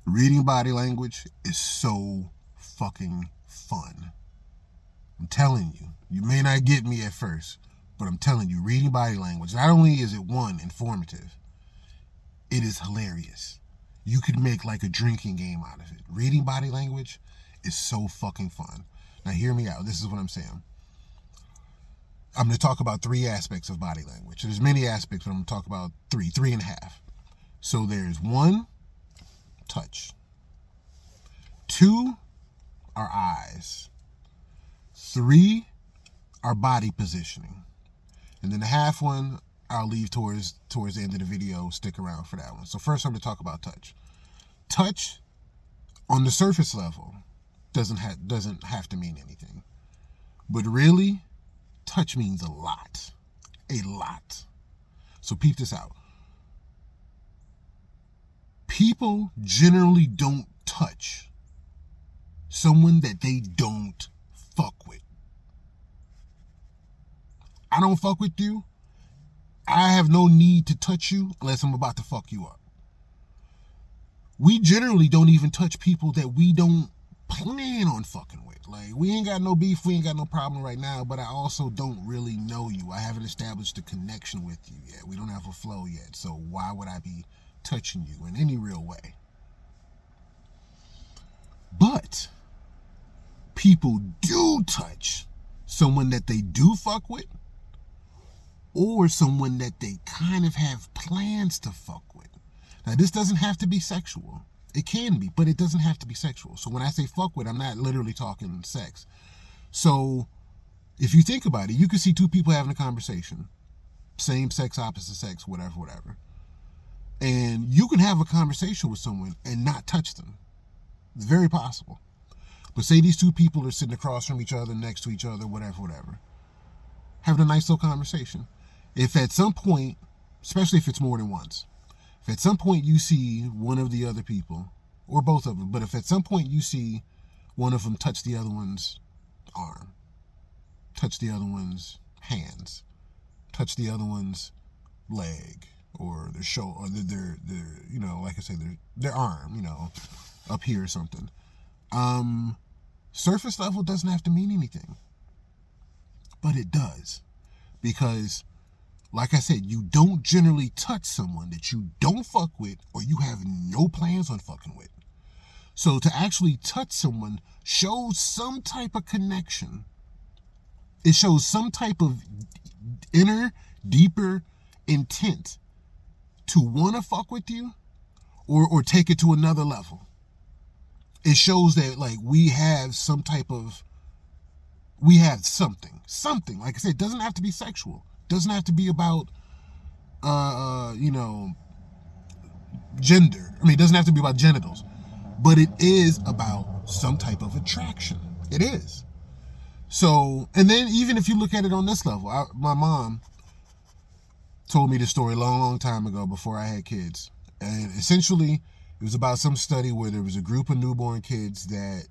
Reading body language is so fucking fun. I'm telling you. You may not get me at first, but I'm telling you, reading body language, not only is it, one, informative, it is hilarious. You could make like a drinking game out of it. Reading body language is so fucking fun. Now hear me out. This is what I'm saying. I'm going to talk about three aspects of body language. There's many aspects, but I'm going to talk about three and a half. So there's one, touch. Two, our eyes. Three, our body positioning. And then the half one, I'll leave towards the end of the video. Stick around for that one. So first I'm going to talk about touch. Touch, on the surface level, doesn't have to mean anything. But really, touch means a lot. A lot. So peep this out. People generally don't touch someone that they don't fuck with. I don't fuck with you. I have no need to touch you unless I'm about to fuck you up. We generally don't even touch people that we don't plan on fucking with. Like, we ain't got no beef, we ain't got no problem right now, but I also don't really know you. I haven't established a connection with you yet. We don't have a flow yet, so why would I be touching you in any real way? But people do touch someone that they do fuck with, or someone that they kind of have plans to fuck with. Now, this doesn't have to be sexual. It can be, but it doesn't have to be sexual. So when I say fuck with, I'm not literally talking sex. So if you think about it, you can see two people having a conversation, same sex, opposite sex, whatever. And you can have a conversation with someone and not touch them. It's very possible. But say these two people are sitting across from each other, next to each other, whatever. Having a nice little conversation. If at some point, especially if it's more than once, if at some point you see one of the other people, or both of them, but if at some point you see one of them touch the other one's arm, touch the other one's hands, touch the other one's leg, or their shoulder, or their you know, like I say, their arm, you know, up here or something. Surface level doesn't have to mean anything, but it does, because like I said, you don't generally touch someone that you don't fuck with or you have no plans on fucking with. So to actually touch someone shows some type of connection. It shows some type of inner, deeper intent to want to fuck with you or take it to another level. It shows that, like, we have some type of, we have something. Like I said, it doesn't have to be sexual. Doesn't have to be about, you know, gender. I mean, it doesn't have to be about genitals. But it is about some type of attraction. It is. So, and then even if you look at it on this level, my mom told me this story a long time ago before I had kids. And essentially, it was about some study where there was a group of newborn kids that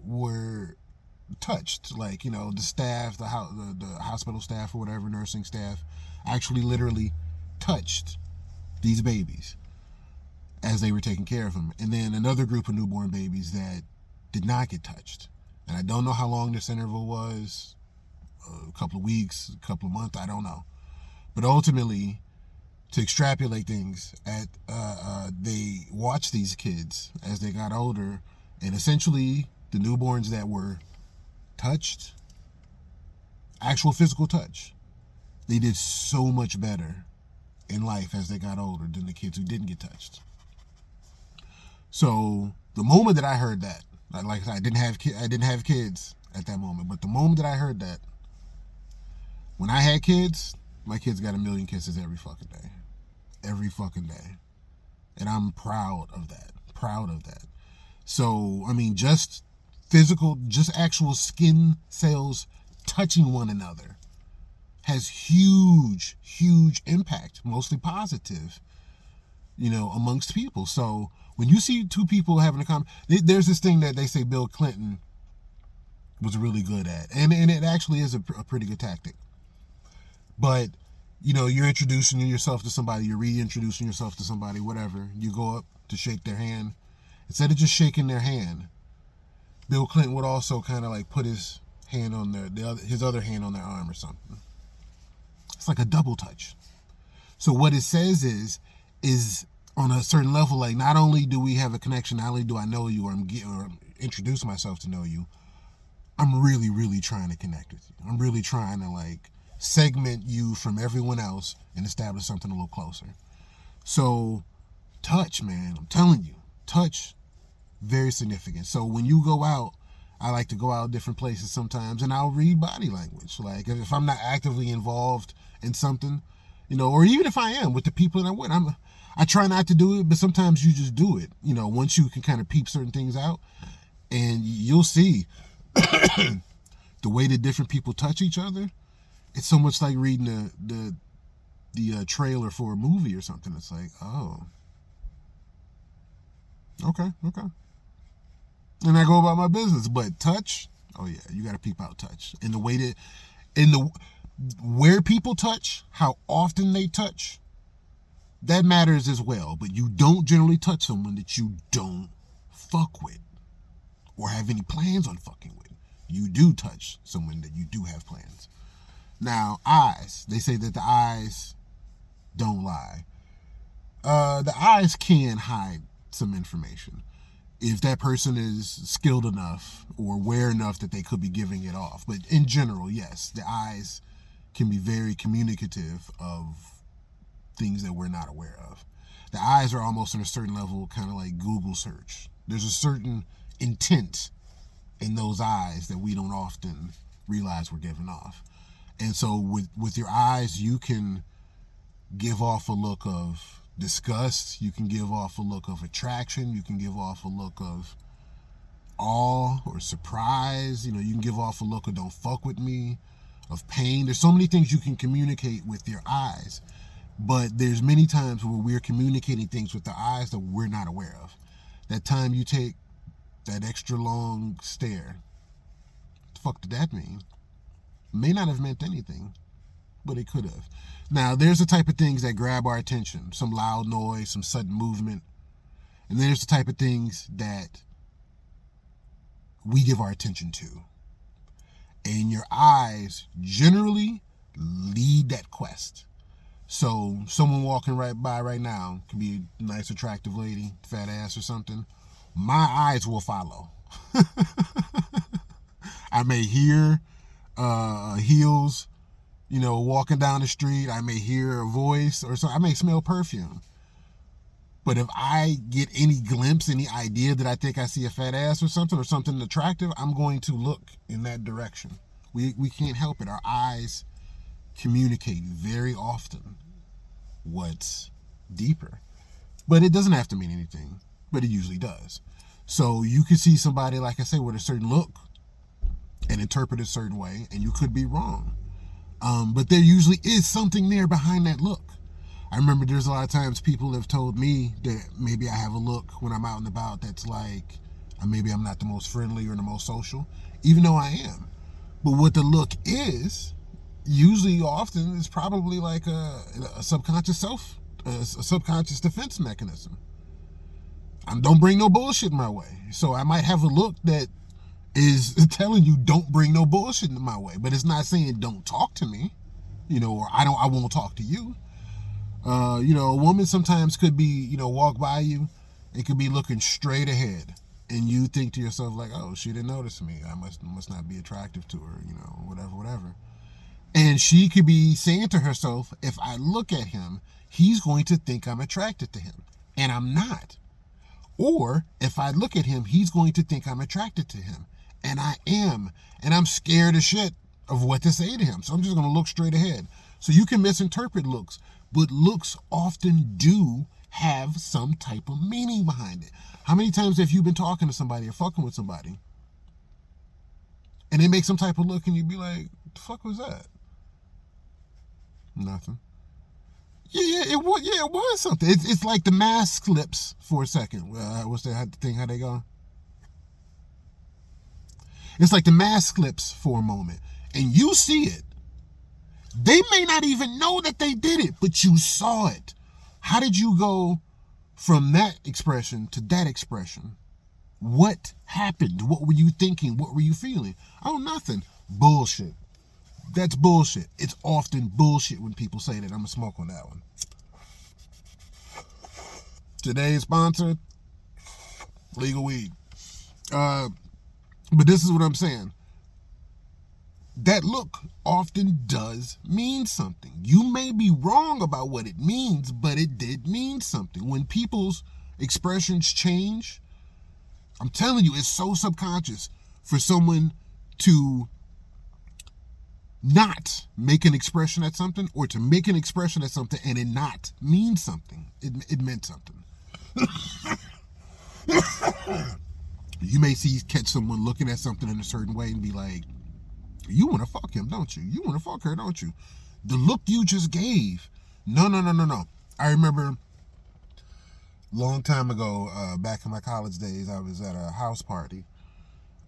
were touched, like, you know, the staff, the hospital staff or whatever, nursing staff, actually literally touched these babies as they were taking care of them. And then another group of newborn babies that did not get touched. And I don't know how long this interval was, a couple of weeks, a couple of months, I don't know. But ultimately, to extrapolate things, they watched these kids as they got older, and essentially the newborns that were touched, actual physical touch, they did so much better in life as they got older than the kids who didn't get touched. So the moment that I heard that, like I said, I didn't have kids at that moment, but the moment that I heard that, when I had kids, my kids got 1 million kisses every fucking day, and I'm proud of that. So I mean, just actual skin cells touching one another has huge impact, mostly positive, you know, amongst people. So when you see two people having a there's this thing that they say Bill Clinton was really good at, and it actually is a pretty good tactic. But, you know, you're introducing yourself to somebody, you're reintroducing yourself to somebody, whatever. You go up to shake their hand, instead of just shaking their hand, Bill Clinton would also kind of like put his hand on his other hand on their arm or something. It's like a double touch. So what it says is on a certain level, like, not only do we have a connection, not only do I know you, or introduce myself to know you, I'm really, really trying to connect with you. I'm really trying to like segment you from everyone else and establish something a little closer. So touch, man, I'm telling you, touch, very significant. So when you go out, I like to go out different places sometimes, and I'll read body language. Like if I'm not actively involved in something, or even if I am with the people that I'm with, I try not to do it, but sometimes you just do it. Once you can kind of peep certain things out, and you'll see the way that different people touch each other. It's so much like reading the trailer for a movie or something. It's like, oh, okay. And I go about my business. But touch, oh yeah, you got to peep out touch. And the way that, where people touch, how often they touch, that matters as well. But you don't generally touch someone that you don't fuck with or have any plans on fucking with. You do touch someone that you do have plans. Now, eyes. They say that the eyes don't lie. The eyes can hide some information if that person is skilled enough or aware enough that they could be giving it off. But in general, yes, the eyes can be very communicative of things that we're not aware of. The eyes are almost on a certain level, kind of like Google search. There's a certain intent in those eyes that we don't often realize we're giving off. And so with your eyes, you can give off a look of disgust. You can give off a look of attraction. You can give off a look of awe or surprise. You can give off a look of don't fuck with me, of pain. There's so many things you can communicate with your eyes. But there's many times where we're communicating things with the eyes that we're not aware of. That time you take that extra long stare, what the fuck did that mean? May not have meant anything, but it could have. Now, there's the type of things that grab our attention. Some loud noise, some sudden movement. And then there's the type of things that we give our attention to. And your eyes generally lead that quest. So someone walking right by right now, could be a nice, attractive lady, fat ass or something. My eyes will follow. I may hear heels, walking down the street. I may hear a voice or something. I may smell perfume. But if I get any glimpse, any idea that I think I see a fat ass or something attractive, I'm going to look in that direction. We can't help it. Our eyes communicate very often what's deeper. But it doesn't have to mean anything, but it usually does. So you can see somebody, like I say, with a certain look and interpret a certain way, and you could be wrong. But there usually is something there behind that look. I remember there's a lot of times people have told me that maybe I have a look when I'm out and about that's like, maybe I'm not the most friendly or the most social, even though I am. But what the look is, usually often, is probably like a subconscious a subconscious defense mechanism. Don't bring no bullshit my way. So I might have a look that is telling you don't bring no bullshit my way, but it's not saying don't talk to me, or I won't talk to you. A woman sometimes could be, walk by you, it could be looking straight ahead, and you think to yourself like, oh, she didn't notice me, I must not be attractive to her, whatever. And she could be saying to herself, if I look at him, he's going to think I'm attracted to him, and I'm not. Or if I look at him, he's going to think I'm attracted to him, and I am, and I'm scared as shit of what to say to him, so I'm just going to look straight ahead. So you can misinterpret looks, but looks often do have some type of meaning behind it. How many times have you been talking to somebody or fucking with somebody, and they make some type of look, and you be like, the fuck was that? Nothing. Yeah, it was something. It's like the mask slips for a second. What's that thing? How they go? It's like the mask slips for a moment, and you see it. They may not even know that they did it, but you saw it. How did you go from that expression to that expression. What happened? What were you thinking? What were you feeling? Oh, nothing. Bullshit. That's bullshit. It's often bullshit when people say that. I'm going to smoke on that one. Today's sponsor, legal weed. But this is what I'm saying. That look often does mean something. You may be wrong about what it means, but it did mean something. When people's expressions change, I'm telling you, it's so subconscious for someone to not make an expression at something, or to make an expression at something and it not mean something. It meant something. You may catch someone looking at something in a certain way and be like, you want to fuck him, don't you? You want to fuck her, don't you? The look you just gave. No. I remember long time ago, back in my college days, I was at a house party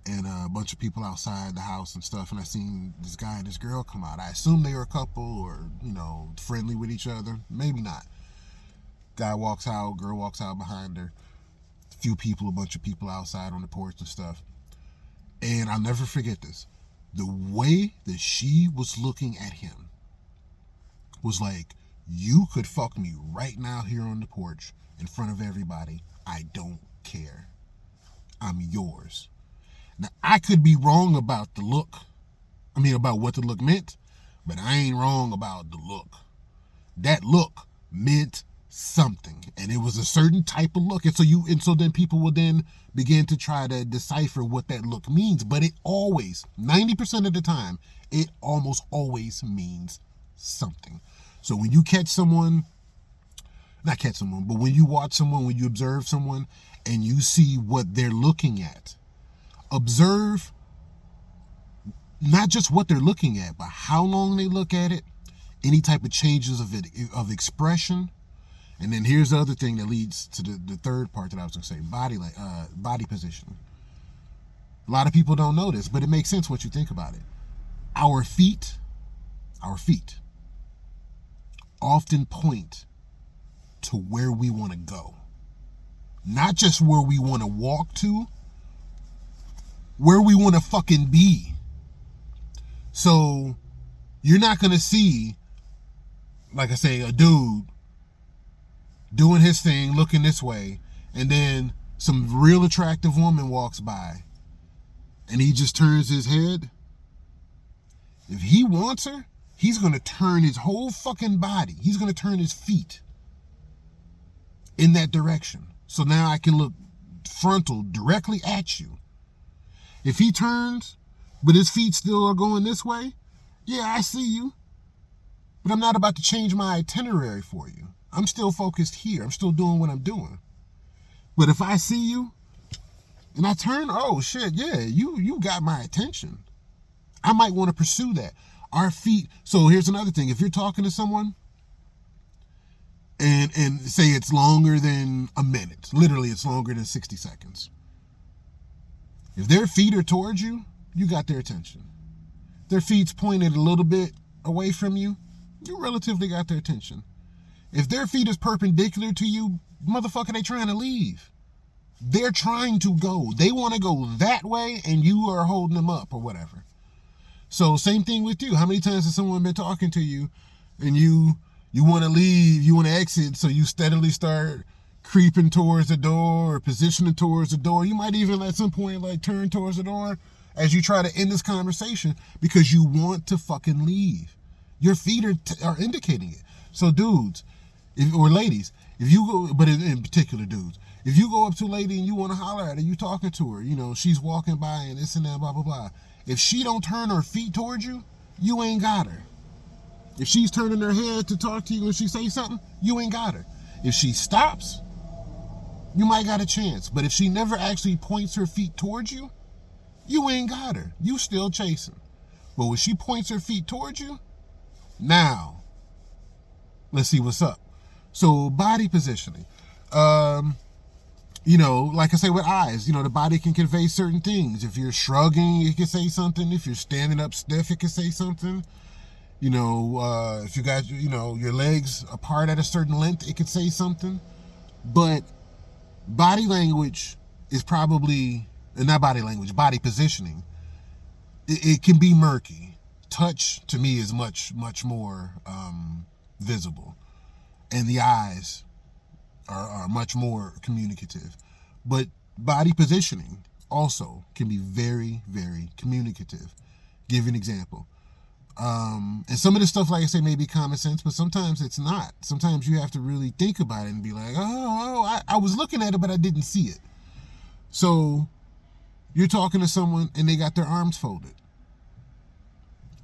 and a bunch of people outside the house and stuff, and I seen this guy and this girl come out. I assumed they were a couple or, friendly with each other. Maybe not. Guy walks out, girl walks out behind her. A bunch of people outside on the porch and stuff. And I'll never forget this. The way that she was looking at him was like, you could fuck me right now here on the porch in front of everybody. I don't care. I'm yours. Now, I could be wrong about the look. About what the look meant, but I ain't wrong about the look. That look meant something, and it was a certain type of look, and so then people will then begin to try to decipher what that look means. But it always, 90% of the time, it almost always means something. So when you when you watch someone, when you observe someone and you see what they're looking at, observe not just what they're looking at, but how long they look at it, any type of changes of expression. And then here's the other thing that leads to the third part that I was going to say, body position. A lot of people don't know this, but it makes sense once you think about it. Our feet often point to where we want to go. Not just where we want to walk to, where we want to fucking be. So you're not going to see, like I say, a dude doing his thing, looking this way, and then some real attractive woman walks by and he just turns his head. If he wants her, he's going to turn his whole fucking body. He's going to turn his feet in that direction. So now I can look frontal directly at you. If he turns, but his feet still are going this way, yeah, I see you. But I'm not about to change my itinerary for you. I'm still focused here. I'm still doing what I'm doing. But if I see you and I turn, oh shit, yeah, you got my attention. I might want to pursue that. Our feet. So here's another thing. If you're talking to someone and say it's longer than a minute, literally it's longer than 60 seconds. If their feet are towards you, you got their attention. Their feet's pointed a little bit away from you, you relatively got their attention. If their feet is perpendicular to you, motherfucker, they trying to leave. They're trying to go. They want to go that way and you are holding them up or whatever. So same thing with you. How many times has someone been talking to you and you want to leave, you want to exit, so you steadily start creeping towards the door or positioning towards the door. You might even at some point like turn towards the door as you try to end this conversation because you want to fucking leave. Your feet are indicating it. So dudes, or ladies, if you go, but in particular dudes, if you go up to a lady and you want to holler at her, you talking to her, she's walking by and this and that, blah, blah, blah. If she don't turn her feet towards you, you ain't got her. If she's turning her head to talk to you and she say something, you ain't got her. If she stops, you might got a chance. But if she never actually points her feet towards you, you ain't got her. You still chasing. But when she points her feet towards you, now, let's see what's up. So body positioning. Like I say with eyes, the body can convey certain things. If you're shrugging, it can say something. If you're standing up stiff, it can say something. If you got, your legs apart at a certain length, it could say something. But body language is probably, not body language, body positioning. It can be murky. Touch to me is much more visible, and the eyes are much more communicative. But body positioning also can be very communicative. Give you an example. And some of the stuff, like I say, may be common sense, but sometimes it's not. Sometimes you have to really think about it and be like, I was looking at it, but I didn't see it. So you're talking to someone and they got their arms folded.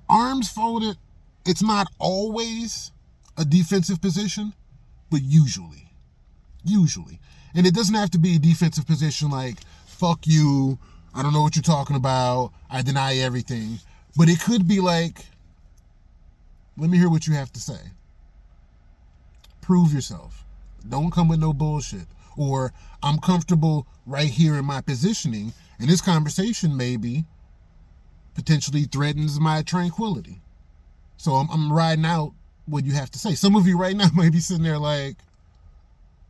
Arms folded, it's not always a defensive position, but usually. And it doesn't have to be a defensive position like, fuck you, I don't know what you're talking about, I deny everything. But it could be like, let me hear what you have to say. Prove yourself. Don't come with no bullshit. Or, I'm comfortable right here in my positioning, and this conversation maybe potentially threatens my tranquility. So I'm riding out what you have to say. Some of you right now might be sitting there like,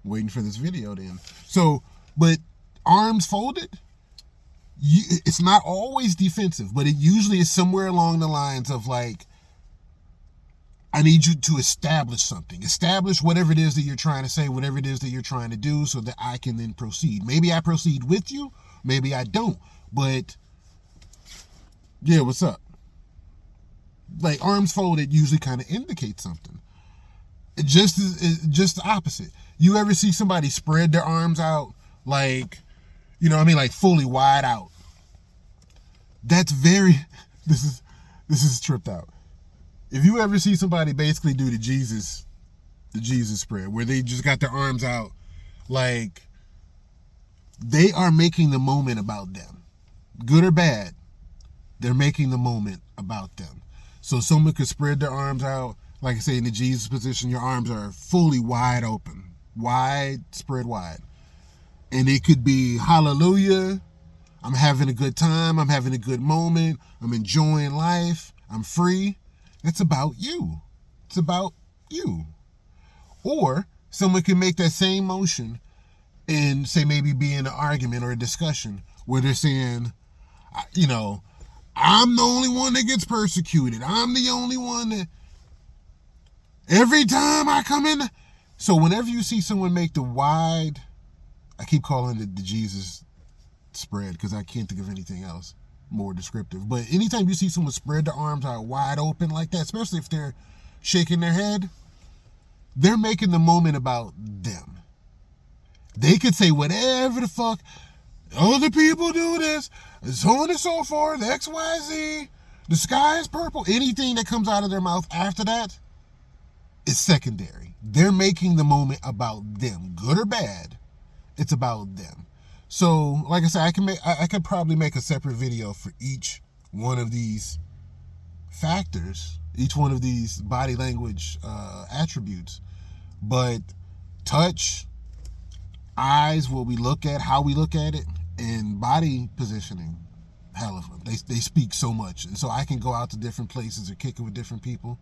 waiting for this video then. So, but arms folded, it's not always defensive, but it usually is somewhere along the lines of like, I need you to establish something. Establish whatever it is that you're trying to say, whatever it is that you're trying to do, so that I can then proceed. Maybe I proceed with you, maybe I don't. But yeah, what's up? Like arms folded usually kind of indicates something. Just the opposite. You ever see somebody spread their arms out like, you know what I mean, like fully wide out? That's very, this is tripped out. If you ever see somebody basically do the Jesus spread, where they just got their arms out, like they are making the moment about them. Good or bad, they're making the moment about them. So someone could spread their arms out, like I say, in the Jesus position, your arms are fully wide open. Spread wide. And it could be hallelujah, I'm having a good time, I'm having a good moment, I'm enjoying life, I'm free. It's about you. It's about you. Or someone can make that same motion and say maybe be in an argument or a discussion where they're saying, you know, I'm the only one that gets persecuted. I'm the only one that every time I come in. So whenever you see someone make the wide, I keep calling it the Jesus spread because I can't think of anything else more descriptive. But anytime you see someone spread their arms out wide open like that, especially if they're shaking their head, they're making the moment about them. They could say whatever the fuck, other people do this, so on and so forth, X, Y, Z, the sky is purple. Anything that comes out of their mouth after that is secondary. They're making the moment about them, good or bad. It's about them. So, like I said, I could probably make a separate video for each one of these factors, each one of these body language attributes. But touch, eyes, what we look at, how we look at it, and body positioning, hell of them. They speak so much. And so I can go out to different places or kick it with different people.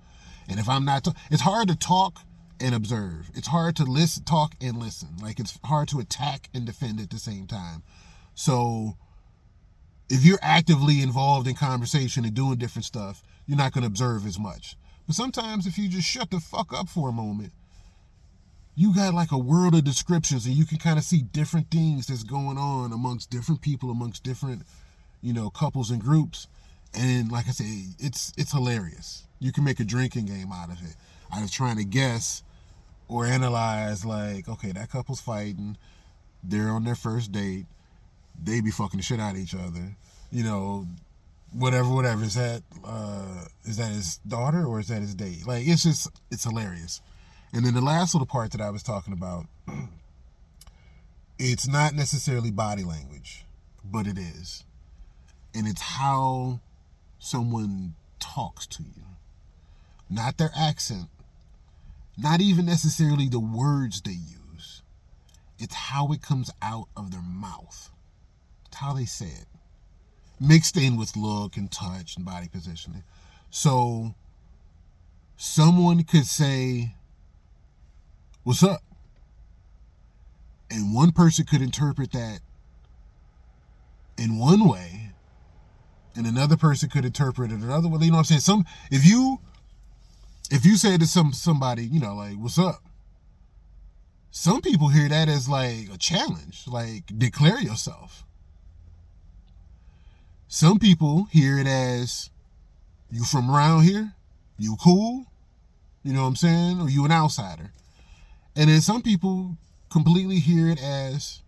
And if I'm not, it's hard to talk and observe. It's hard to listen, talk and listen. Like it's hard to attack and defend at the same time. So if you're actively involved in conversation and doing different stuff, you're not going to observe as much. But sometimes if you just shut the fuck up for a moment, you got like a world of descriptions and you can kind of see different things that's going on amongst different people, amongst different, you know, couples and groups. And like I say, it's hilarious. You can make a drinking game out of it. I was trying to guess or analyze like, okay, that couple's fighting. They're on their first date. They be fucking the shit out of each other. You know, whatever. Is that his daughter or is that his date? Like, it's hilarious. And then the last little part that I was talking about, it's not necessarily body language, but it is. And it's how someone talks to you. Not their accent. Not even necessarily the words they use. It's how it comes out of their mouth. It's how they say it. Mixed in with look and touch and body positioning. So, someone could say, "What's up?" And one person could interpret that in one way, and another person could interpret it another way. You know what I'm saying? If you say to somebody, like, what's up? Some people hear that as like a challenge, like declare yourself. Some people hear it as, you from around here? You cool? You know what I'm saying? Or you an outsider? And then some people completely hear it as,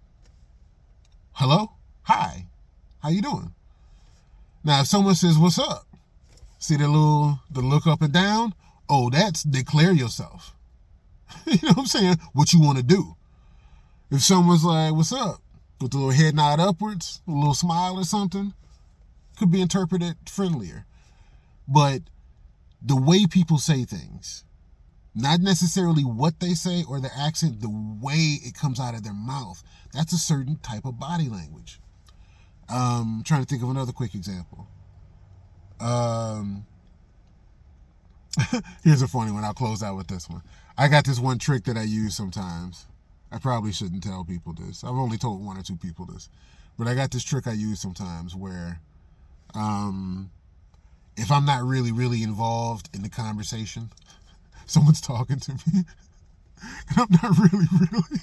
hello? Hi. How you doing? Now, if someone says, what's up? See the look up and down? Oh, that's declare yourself. You know what I'm saying? What you want to do. If someone's like, what's up? With a little head nod upwards, a little smile or something, could be interpreted friendlier. But the way people say things, not necessarily what they say or their accent, the way it comes out of their mouth, that's a certain type of body language. I'm trying to think of another quick example. Here's a funny one. I'll close out with this one. I got this one trick that I use sometimes. I probably shouldn't tell people this. I've only told one or two people this. But I got this trick I use sometimes where if I'm not really, really involved in the conversation, someone's talking to me, and I'm not really, really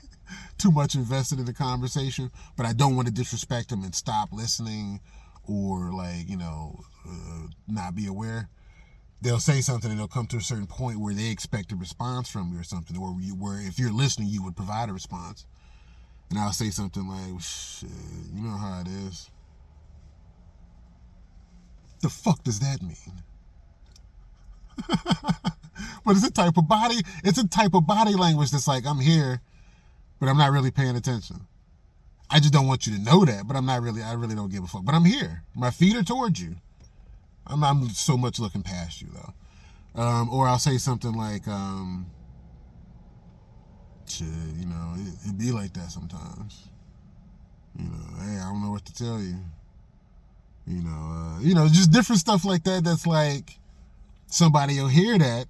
too much invested in the conversation, but I don't want to disrespect them and stop listening or not be aware. They'll say something and they'll come to a certain point where they expect a response from you or something, or where if you're listening, you would provide a response. And I'll say something like, shit, you know how it is. The fuck does that mean? But it's a type of body language that's like, I'm here, but I'm not really paying attention. I just don't want you to know that, but I really don't give a fuck. But I'm here. My feet are towards you. I'm so much looking past you, though. Or I'll say something like, shit, it be like that sometimes. Hey, I don't know what to tell you. Just different stuff like that. That's like, somebody will hear that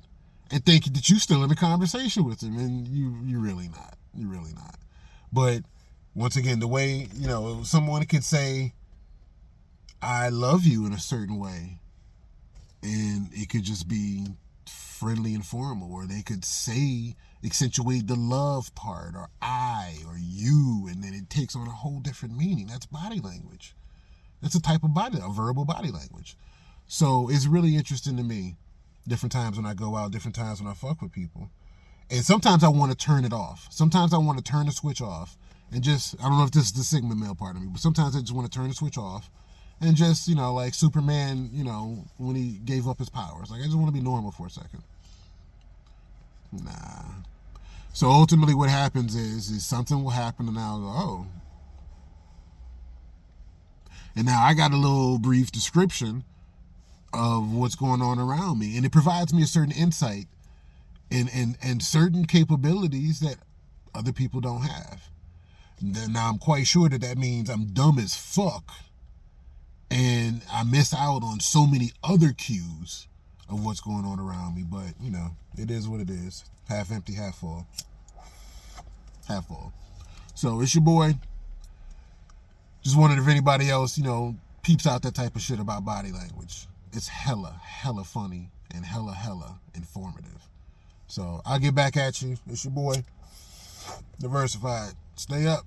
and think that you're still in a conversation with them, and you're really not. You're really not. But once again, the way, someone could say, I love you in a certain way, and it could just be friendly and formal, or they could accentuate the love part, or I, or you, and then it takes on a whole different meaning. That's body language. That's a type of a verbal body language. So it's really interesting to me, different times when I go out, different times when I fuck with people. And sometimes I want to turn it off. Sometimes I want to turn the switch off and just, I don't know if this is the Sigma male part of me, but sometimes I just want to turn the switch off and just, like Superman, when he gave up his powers. Like, I just want to be normal for a second. Nah. So ultimately what happens is something will happen and I'll go, oh. And now I got a little brief description of what's going on around me. And it provides me a certain insight and certain capabilities that other people don't have. Now I'm quite sure that means I'm dumb as fuck and I miss out on so many other cues of what's going on around me. But, it is what it is. Half empty, half full. Half full. So it's your boy. Just wondered if anybody else, peeps out that type of shit about body language. It's hella funny and hella informative. So I'll get back at you. It's your boy, Diversified. Stay up.